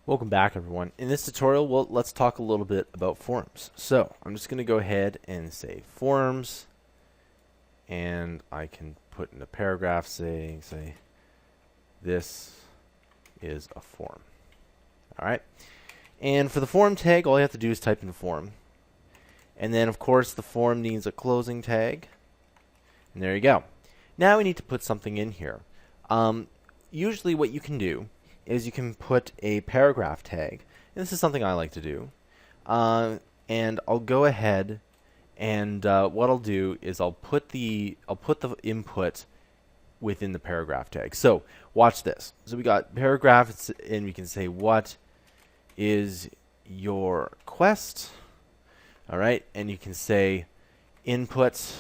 Welcome back, everyone. In this tutorial, let's talk a little bit about forms. So I'm just going to go ahead and say forms, and I can put in a paragraph saying, this is a form. All right. And for the form tag, all you have to do is type in form. And then, of course, the form needs a closing tag. And there you go. Now we need to put something in here. Usually what you can do is you can put a paragraph tag. And this is something I like to do. And I'll go ahead and what I'll do is I'll put the input within the paragraph tag. So watch this. So we got paragraph, and we can say, what is your quest? All right, and you can say input.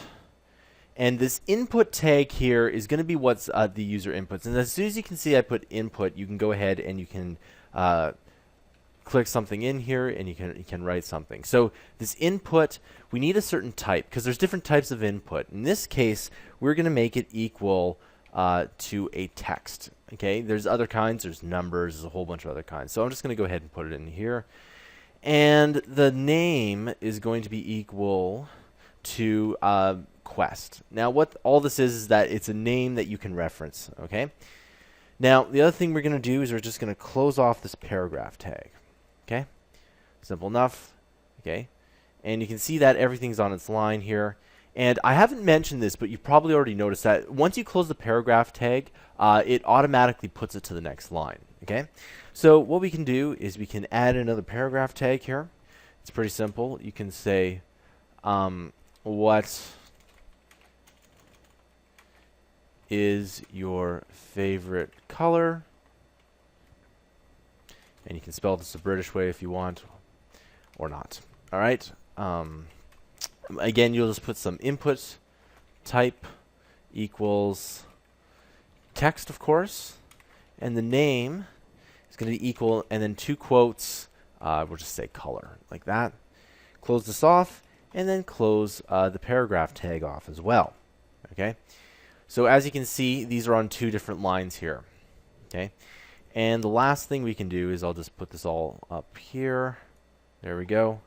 And this input tag here is going to be what's the user inputs. And as soon as you can see I put input, you can go ahead and you can click something in here, and you can write something. So this input, we need a certain type because there's different types of input. In this case, we're going to make it equal to a text. Okay, there's other kinds. There's numbers. There's a whole bunch of other kinds. So I'm just going to go ahead and put it in here. And the name is going to be equal to quest. Now what all this is that it's a name that you can reference. Okay. Now the other thing we're going to do is we're just going to close off this paragraph tag. Okay. Simple enough. Okay. And you can see that everything's on its line here. And I haven't mentioned this, but you probably already noticed that once you close the paragraph tag, it automatically puts it to the next line. Okay. So what we can do is we can add another paragraph tag here. It's pretty simple. You can say what is your favorite color? And you can spell this the British way if you want, or not. All right. Again, you'll just put some input type equals text, of course, and the name is going to be equal, and then two quotes. We'll just say color, like that. Close this off, and then close the paragraph tag off as well. Okay. So as you can see, these are on two different lines here. Okay. And the last thing we can do is I'll just put this all up here. There we go.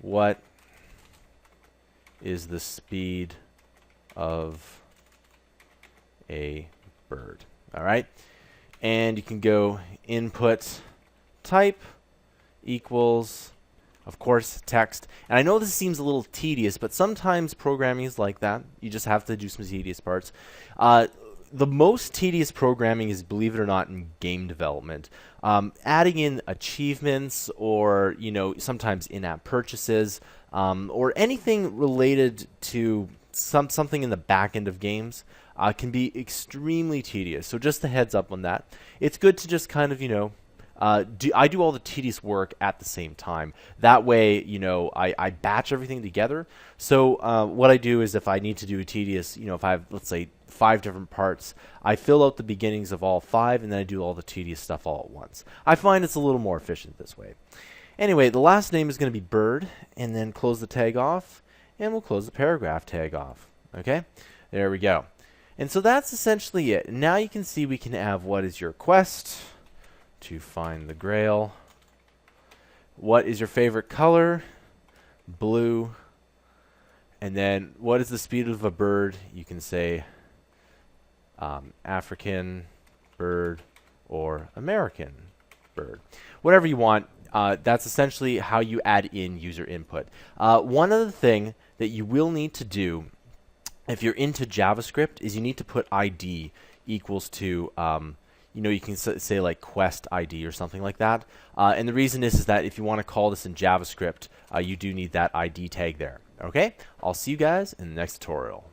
What is the speed of a bird? All right. And you can go input type equals, of course, text. And I know this seems a little tedious, but sometimes programming is like that. You just have to do some tedious parts. The most tedious programming is, believe it or not, in game development. Adding in achievements, or sometimes in-app purchases, or anything related to something in the back end of games can be extremely tedious. So just a heads up on that. It's good to just kind of I do all the tedious work at the same time. That way, I batch everything together. So what I do is if I need to do a tedious, if I have, let's say, 5 different parts, I fill out the beginnings of all 5, and then I do all the tedious stuff all at once. I find it's a little more efficient this way. Anyway, the last name is going to be bird, and then close the tag off, and we'll close the paragraph tag off. Okay? There we go. And so that's essentially it. Now you can see we can have what is your quest to find the Grail. What is your favorite color? Blue. And then what is the speed of a bird? You can say African bird or American bird. Whatever you want. That's essentially how you add in user input. One other thing that you will need to do if you're into JavaScript is you need to put ID equals to you can say like quest ID or something like that. And the reason is that if you want to call this in JavaScript, you do need that ID tag there. Okay? I'll see you guys in the next tutorial.